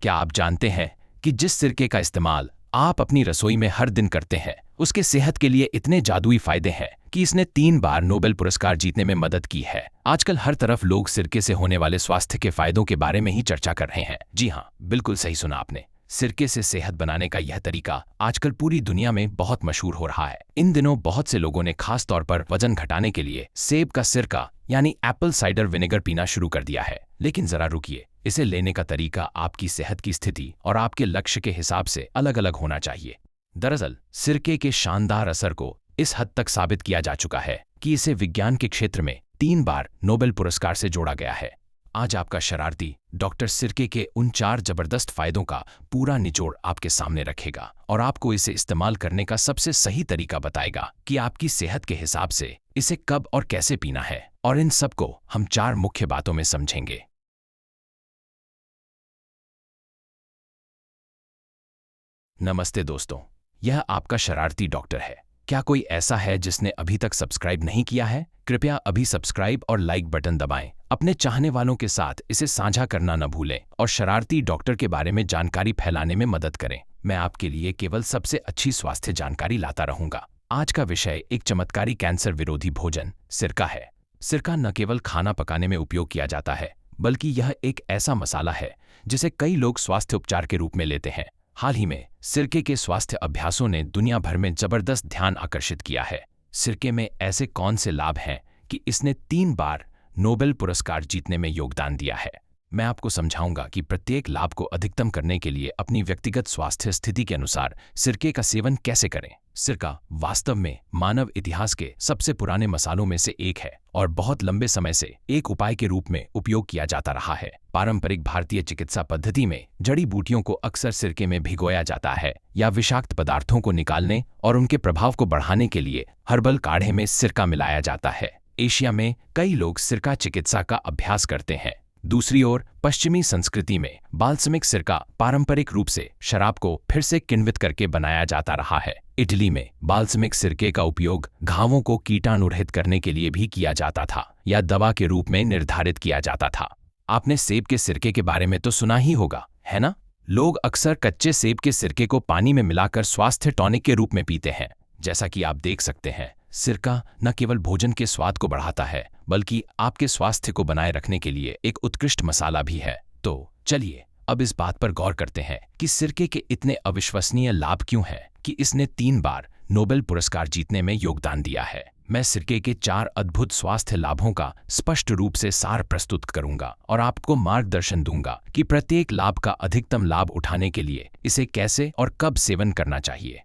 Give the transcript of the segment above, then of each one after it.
क्या आप जानते हैं कि जिस सिरके का इस्तेमाल आप अपनी रसोई में हर दिन करते हैं उसके सेहत के लिए इतने जादुई फायदे हैं कि इसने 3 बार नोबेल पुरस्कार जीतने में मदद की है। आजकल हर तरफ लोग सिरके से होने वाले स्वास्थ्य के फायदों के बारे में ही चर्चा कर रहे हैं। जी हाँ, बिल्कुल सही सुना आपने। सिरके से सेहत बनाने का यह तरीका आजकल पूरी दुनिया में बहुत मशहूर हो रहा है। इन दिनों बहुत से लोगों ने खास तौर पर वजन घटाने के लिए सेब का सिरका यानी एप्पल साइडर विनेगर पीना शुरू कर दिया है। लेकिन जरा रुकिए, इसे लेने का तरीका आपकी सेहत की स्थिति और आपके लक्ष्य के हिसाब से अलग अलग होना चाहिए। दरअसल सिरके के शानदार असर को इस हद तक साबित किया जा चुका है कि इसे विज्ञान के क्षेत्र में 3 बार नोबेल पुरस्कार से जोड़ा गया है। आज आपका शरारती डॉक्टर सिरके के उन 4 जबरदस्त फायदों का पूरा निचोड़ आपके सामने रखेगा और आपको इसे इस्तेमाल करने का सबसे सही तरीका बताएगा कि आपकी सेहत के हिसाब से इसे कब और कैसे पीना है। और इन सब को हम 4 मुख्य बातों में समझेंगे। नमस्ते दोस्तों, यह आपका शरारती डॉक्टर है। क्या कोई ऐसा है जिसने अभी तक सब्सक्राइब नहीं किया है? कृपया अभी सब्सक्राइब और लाइक बटन दबाएं। अपने चाहने वालों के साथ इसे साझा करना न भूलें और शरारती डॉक्टर के बारे में जानकारी फैलाने में मदद करें। मैं आपके लिए केवल सबसे अच्छी स्वास्थ्य जानकारी लाता रहूंगा। आज का विषय एक चमत्कारी कैंसर विरोधी भोजन सिरका है। सिरका न केवल खाना पकाने में उपयोग किया जाता है, बल्कि यह एक ऐसा मसाला है जिसे कई लोग स्वास्थ्य उपचार के रूप में लेते हैं। हाल ही में सिरके के स्वास्थ्य अभ्यासों ने दुनिया भर में जबरदस्त ध्यान आकर्षित किया है। सिरके में ऐसे कौन से लाभ हैं कि इसने 3 बार नोबेल पुरस्कार जीतने में योगदान दिया है? मैं आपको समझाऊंगा कि प्रत्येक लाभ को अधिकतम करने के लिए अपनी व्यक्तिगत स्वास्थ्य स्थिति के अनुसार सिरके का सेवन कैसे करें। सिरका वास्तव में मानव इतिहास के सबसे पुराने मसालों में से एक है और बहुत लंबे समय से एक उपाय के रूप में उपयोग किया जाता रहा है। पारंपरिक भारतीय चिकित्सा पद्धति में जड़ी बूटियों को अक्सर सिरके में भिगोया जाता है या विषाक्त पदार्थों को निकालने और उनके प्रभाव को बढ़ाने के लिए हर्बल काढ़े में सिरका मिलाया जाता है। एशिया में कई लोग सिरका चिकित्सा का अभ्यास करते हैं। दूसरी ओर पश्चिमी संस्कृति में बाल्समिक सिरका पारंपरिक रूप से शराब को फिर से किण्वित करके बनाया जाता रहा है। इटली में बाल्समिक सिरके का उपयोग घावों को कीटाणुरहित करने के लिए भी किया जाता था या दवा के रूप में निर्धारित किया जाता था। आपने सेब के सिरके के बारे में तो सुना ही होगा, है ना? लोग अक्सर कच्चे सेब के सिरके को पानी में मिलाकर स्वास्थ्य टॉनिक के रूप में पीते हैं। जैसा कि आप देख सकते हैं, सिरका न केवल भोजन के स्वाद को बढ़ाता है, बल्कि आपके स्वास्थ्य को बनाए रखने के लिए एक उत्कृष्ट मसाला भी है। तो चलिए अब इस बात पर गौर करते हैं कि सिरके के इतने अविश्वसनीय लाभ क्यों हैं कि इसने 3 बार नोबेल पुरस्कार जीतने में योगदान दिया है। मैं सिरके के 4 अद्भुत स्वास्थ्य लाभों का स्पष्ट रूप से सार प्रस्तुत करूंगा और आपको मार्गदर्शन दूंगा कि प्रत्येक लाभ का अधिकतम लाभ उठाने के लिए इसे कैसे और कब सेवन करना चाहिए।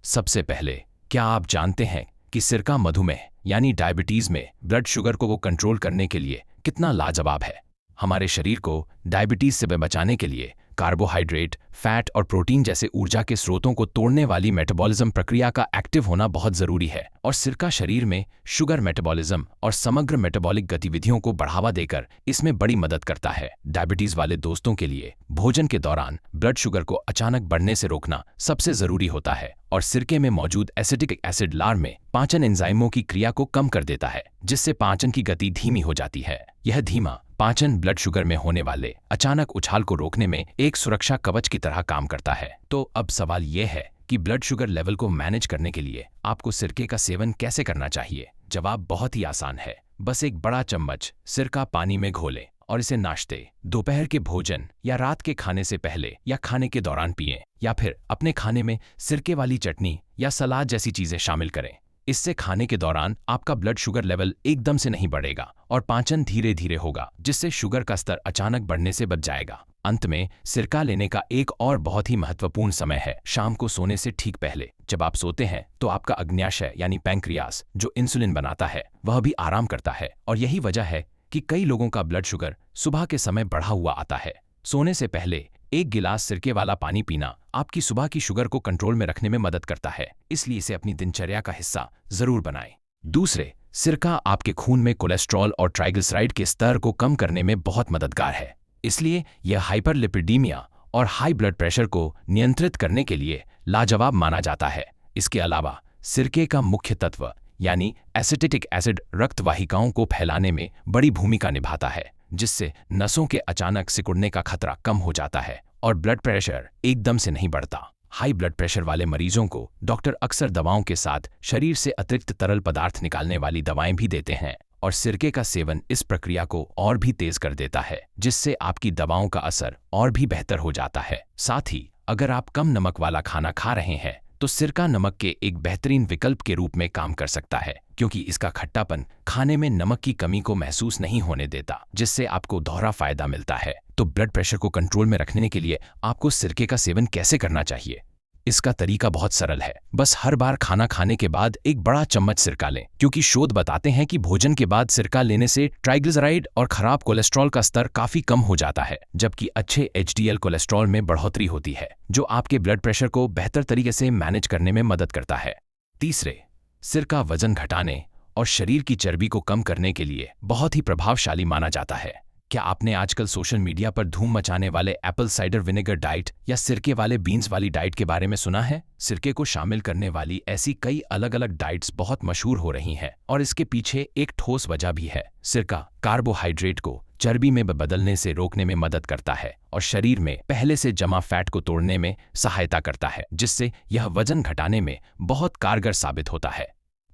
सबसे पहले, क्या आप जानते हैं कि सिरका मधुमेह यानी डायबिटीज में ब्लड शुगर को कंट्रोल करने के लिए कितना लाजवाब है? हमारे शरीर को डायबिटीज से बचाने के लिए कार्बोहाइड्रेट, फैट और प्रोटीन जैसे ऊर्जा के स्रोतों को तोड़ने वाली मेटाबॉलिज्म प्रक्रिया का एक्टिव होना बहुत जरूरी है और सिरका शरीर में शुगर मेटाबॉलिज्म और समग्र मेटाबॉलिक गतिविधियों को बढ़ावा देकर इसमें बड़ी मदद करता है। डायबिटीज वाले दोस्तों के लिए भोजन के दौरान ब्लड शुगर को अचानक बढ़ने से रोकना सबसे जरूरी होता है और सिरके में मौजूद एसिटिक एसिड लार में पाचन एंजाइमों की क्रिया को कम कर देता है, जिससे पाचन की गति धीमी हो जाती है। यह धीमा पाचन ब्लड शुगर में होने वाले अचानक उछाल को रोकने में एक सुरक्षा कवच की तरह काम करता है। तो अब सवाल यह है कि ब्लड शुगर लेवल को मैनेज करने के लिए आपको सिरके का सेवन कैसे करना चाहिए? जवाब बहुत ही आसान है। बस एक बड़ा चम्मच सिरका पानी में घोलें और इसे नाश्ते, दोपहर के भोजन या रात के खाने से पहले या खाने के दौरान पिएं, या फिर अपने खाने में सिरके वाली चटनी या सलाद जैसी चीजें शामिल करें। इससे खाने के दौरान आपका ब्लड शुगर लेवल एकदम से नहीं बढ़ेगा और पाचन धीरे धीरे होगा, जिससे शुगर का स्तर अचानक बढ़ने से बच जाएगा। अंत में सिरका लेने का एक और बहुत ही महत्वपूर्ण समय है शाम को सोने से ठीक पहले। जब आप सोते हैं तो आपका अग्न्याशय यानी पैंक्रियास, जो इंसुलिन बनाता है, वह भी आराम करता है और यही वजह है कि कई लोगों का ब्लड शुगर सुबह के समय बढ़ा हुआ आता है। सोने से पहले 1 गिलास सिरके वाला पानी पीना आपकी सुबह की शुगर को कंट्रोल में रखने में मदद करता है, इसलिए इसे अपनी दिनचर्या का हिस्सा जरूर बनाएं। दूसरे, सिरका आपके खून में कोलेस्ट्रॉल और ट्राइग्लिसराइड के स्तर को कम करने में बहुत मददगार है, इसलिए यह हाइपरलिपिडीमिया और हाई ब्लड प्रेशर को नियंत्रित करने के लिए लाजवाब माना जाता है। इसके अलावा सिरके का मुख्य तत्व यानी एसिटिक एसिड रक्त वाहिकाओं को फैलाने में बड़ी भूमिका निभाता है, जिससे नसों के अचानक सिकुड़ने का खतरा कम हो जाता है और ब्लड प्रेशर एकदम से नहीं बढ़ता। हाई ब्लड प्रेशर वाले मरीजों को डॉक्टर अक्सर दवाओं के साथ शरीर से अतिरिक्त तरल पदार्थ निकालने वाली दवाएं भी देते हैं, और सिरके का सेवन इस प्रक्रिया को और भी तेज कर देता है, जिससे आपकी दवाओं का असर और भी बेहतर हो जाता है। साथ ही अगर आप कम नमक वाला खाना खा रहे हैं तो सिरका नमक के एक बेहतरीन विकल्प के रूप में काम कर सकता है, क्योंकि इसका खट्टापन खाने में नमक की कमी को महसूस नहीं होने देता, जिससे आपको दोहरा फायदा मिलता है। तो ब्लड प्रेशर को कंट्रोल में रखने के लिए आपको सिरके का सेवन कैसे करना चाहिए? इसका तरीका बहुत सरल है। बस हर बार खाना खाने के बाद एक बड़ा चम्मच सिरका लें, क्योंकि शोध बताते हैं कि भोजन के बाद सिरका लेने से ट्राइग्लिसराइड और खराब कोलेस्ट्रॉल का स्तर काफी कम हो जाता है, जबकि अच्छे एचडीएल कोलेस्ट्रॉल में बढ़ोतरी होती है, जो आपके ब्लड प्रेशर को बेहतर तरीके से मैनेज करने में मदद करता है। तीसरे, सिरका वजन घटाने और शरीर की चर्बी को कम करने के लिए बहुत ही प्रभावशाली माना जाता है। क्या आपने आजकल सोशल मीडिया पर धूम मचाने वाले एप्पल साइडर विनेगर डाइट या सिरके वाले बीन्स वाली डाइट के बारे में सुना है? सिरके को शामिल करने वाली ऐसी कई अलग अलग डाइट्स बहुत मशहूर हो रही हैं, और इसके पीछे एक ठोस वजह भी है। सिरका कार्बोहाइड्रेट को चर्बी में बदलने से रोकने में मदद करता है और शरीर में पहले से जमा फैट को तोड़ने में सहायता करता है, जिससे यह वजन घटाने में बहुत कारगर साबित होता है।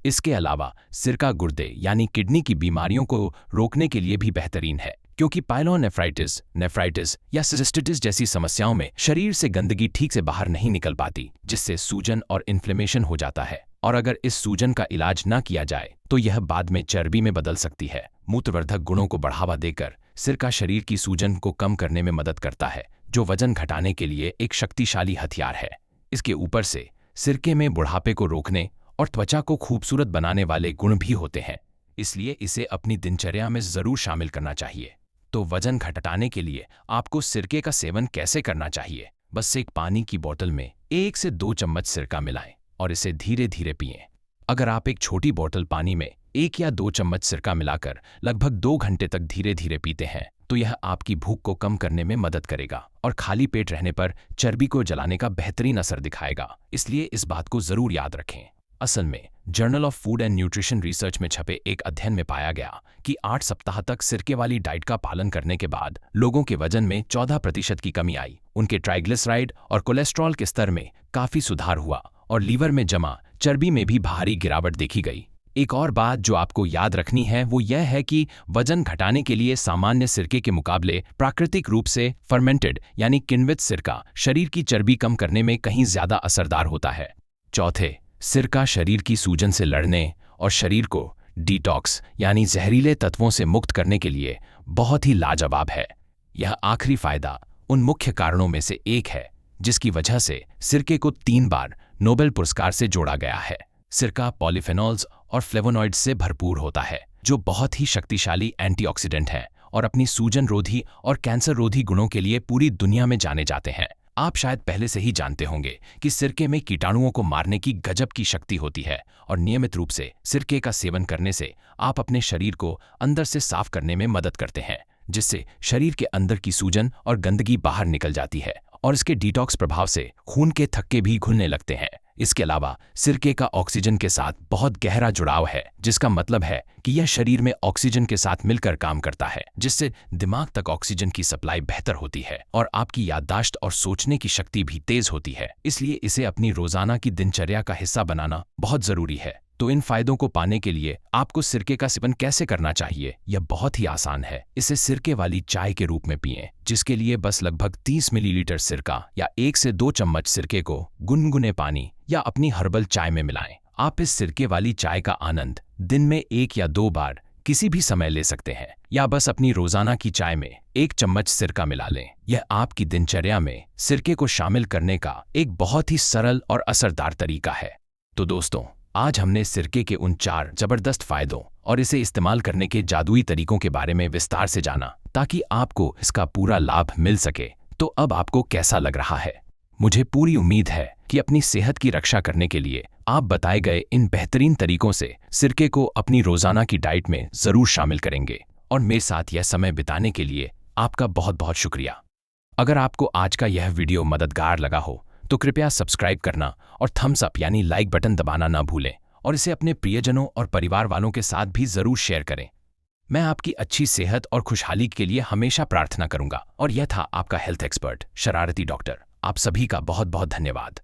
इसके अलावा सिरका गुर्दे यानी किडनी की बीमारियों को रोकने के लिए भी बेहतरीन है, क्योंकि पाइलोनेफ्राइटिस, नेफ्राइटिस या सिस्टिटिस जैसी समस्याओं में शरीर से गंदगी ठीक से बाहर नहीं निकल पाती, जिससे सूजन और इन्फ्लेमेशन हो जाता है, और अगर इस सूजन का इलाज न किया जाए तो यह बाद में चर्बी में बदल सकती है। मूत्रवर्धक गुणों को बढ़ावा देकर सिरका शरीर की सूजन को कम करने में मदद करता है, जो वजन घटाने के लिए एक शक्तिशाली हथियार है। इसके ऊपर से सिरके में बुढ़ापे को रोकने और त्वचा को खूबसूरत बनाने वाले गुण भी होते हैं, इसलिए इसे अपनी दिनचर्या में जरूर शामिल करना चाहिए। तो वजन घटाने के लिए आपको सिरके का सेवन कैसे करना चाहिए? बस एक पानी की बोतल में 1 से 2 चम्मच सिरका मिलाएं और इसे धीरे धीरे पिएं। अगर आप एक छोटी बोतल पानी में 1 या 2 चम्मच सिरका मिलाकर लगभग 2 घंटे तक धीरे धीरे पीते हैं तो यह आपकी भूख को कम करने में मदद करेगा और खाली पेट रहने पर चर्बी को जलाने का बेहतरीन असर दिखाएगा। इसलिए इस बात को जरूर याद रखें। असल में journal of food and nutrition research में छपे एक अध्ययन में पाया गया कि 8 सप्ताह तक सिरके वाली डाइट का पालन करने के बाद लोगों के वजन में 14% की कमी आई, उनके ट्राइग्लिसराइड और कोलेस्ट्रॉल के स्तर में काफी सुधार हुआ और लीवर में जमा चर्बी में भी भारी गिरावट देखी गई। एक और बात जो आपको याद रखनी है वो यह है कि वजन घटाने के लिए सामान्य सिरके के मुकाबले प्राकृतिक रूप से फर्मेंटेड यानी किण्वित सिरका शरीर की चर्बी कम करने में कहीं ज्यादा असरदार होता है। चौथे, सिरका शरीर की सूजन से लड़ने और शरीर को डिटॉक्स यानी जहरीले तत्वों से मुक्त करने के लिए बहुत ही लाजवाब है। यह आखिरी फायदा उन मुख्य कारणों में से एक है जिसकी वजह से सिरके को 3 बार नोबेल पुरस्कार से जोड़ा गया है। सिरका पॉलीफेनॉल्स और फ्लेवोनॉइड्स से भरपूर होता है, जो बहुत ही शक्तिशाली एंटीऑक्सीडेंट हैं और अपनी सूजन रोधी और कैंसर रोधी गुणों के लिए पूरी दुनिया में जाने जाते हैं। आप शायद पहले से ही जानते होंगे कि सिरके में कीटाणुओं को मारने की गजब की शक्ति होती है, और नियमित रूप से सिरके का सेवन करने से आप अपने शरीर को अंदर से साफ करने में मदद करते हैं, जिससे शरीर के अंदर की सूजन और गंदगी बाहर निकल जाती है और इसके डिटॉक्स प्रभाव से खून के थक्के भी घुलने लगते हैं। इसके अलावा सिरके का ऑक्सीजन के साथ बहुत गहरा जुड़ाव है, जिसका मतलब है कि यह शरीर में ऑक्सीजन के साथ मिलकर काम करता है, जिससे दिमाग तक ऑक्सीजन की सप्लाई बेहतर होती है और आपकी याददाश्त और सोचने की शक्ति भी तेज होती है। इसलिए इसे अपनी रोजाना की दिनचर्या का हिस्सा बनाना बहुत जरूरी है। तो इन फायदों को पाने के लिए आपको सिरके का सेवन कैसे करना चाहिए? यह बहुत ही आसान है। इसे सिरके वाली चाय के रूप में पिएं, जिसके लिए बस लगभग 30 मिलीलीटर सिरका या 1 से 2 चम्मच सिरके को गुनगुने पानी या अपनी हर्बल चाय में मिलाएं। आप इस सिरके वाली चाय का आनंद दिन में 1 या 2 बार किसी भी समय ले सकते हैं, या बस अपनी रोजाना की चाय में 1 चम्मच सिरका मिला लें। यह आपकी दिनचर्या में सिरके को शामिल करने का एक बहुत ही सरल और असरदार तरीका है। तो दोस्तों, आज हमने सिरके के उन 4 जबरदस्त फायदों और इसे इस्तेमाल करने के जादुई तरीकों के बारे में विस्तार से जाना, ताकि आपको इसका पूरा लाभ मिल सके। तो अब आपको कैसा लग रहा है? मुझे पूरी उम्मीद है कि अपनी सेहत की रक्षा करने के लिए आप बताए गए इन बेहतरीन तरीकों से सिरके को अपनी रोजाना की डाइट में जरूर शामिल करेंगे। और मेरे साथ यह समय बिताने के लिए आपका बहुत बहुत शुक्रिया। अगर आपको आज का यह वीडियो मददगार लगा हो तो कृपया सब्सक्राइब करना और थम्स अप यानी लाइक बटन दबाना ना भूलें, और इसे अपने प्रियजनों और परिवार वालों के साथ भी जरूर शेयर करें। मैं आपकी अच्छी सेहत और खुशहाली के लिए हमेशा प्रार्थना करूंगा। और यह था आपका हेल्थ एक्सपर्ट शरारती डॉक्टर। आप सभी का बहुत बहुत धन्यवाद।